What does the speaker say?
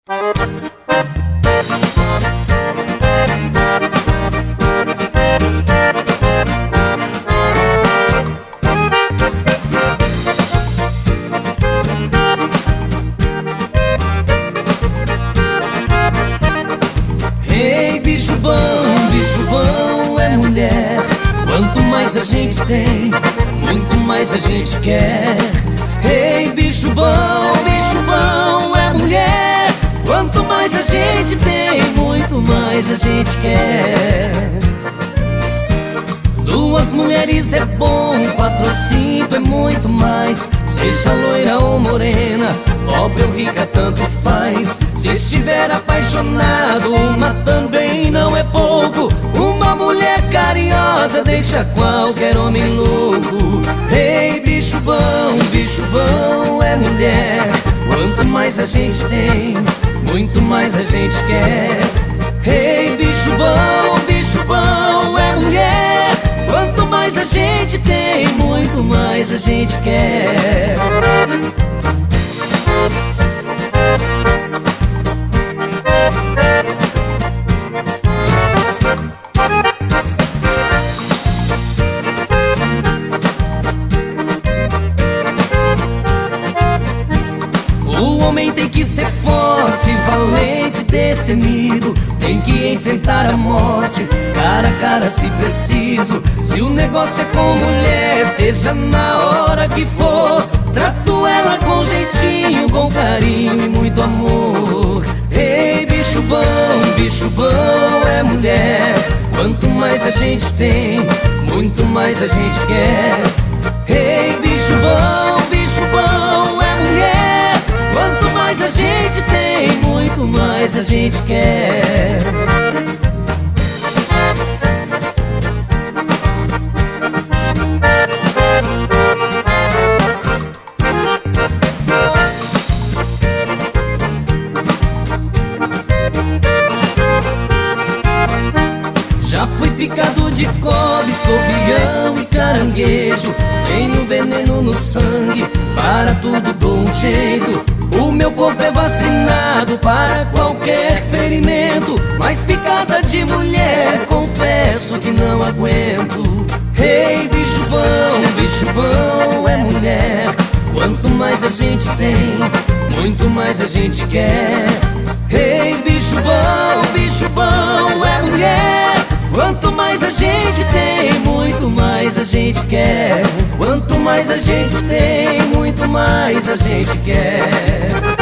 Ei, bicho bom é mulher. Quanto mais a gente tem, muito mais a gente quer. Ei, bicho bom é mulher. Quanto mais a gente tem, muito mais a gente quer. Duas mulheres é bom, 4 ou 5 é muito mais. Seja loira ou morena, pobre ou rica, tanto faz. Se estiver apaixonado, uma também não é pouco. Uma mulher carinhosa deixa qualquer homem louco. Ei, bicho bom é mulher. Quanto mais a gente tem, muito mais a gente quer. Ei, bicho bom é mulher. Quanto mais a gente tem, muito mais a gente quer. O homem tem que ser forte, valente, destemido. Tem que enfrentar a morte, cara a cara se preciso. Se o negócio é com mulher, seja na hora que for, trato ela com jeitinho, com carinho e muito amor. Ei, bicho bom é mulher. Quanto mais a gente tem, muito mais a gente quer. Ei, bicho bom é mulher. Quanto mais a gente tem, muito mais a gente quer. Já fui picado de cobra, escorpião e caranguejo. Tenho veneno no sangue, para tudo dou um jeito. O meu corpo é vacinado para qualquer ferimento. Mas picada de mulher, confesso que não aguento. Ei, bicho bom é mulher. Quanto mais a gente tem, muito mais a gente quer. Ei, bicho bom é mulher. Quanto mais a gente tem, muito mais a gente quer. Quanto mais a gente tem, muito mais a gente quer.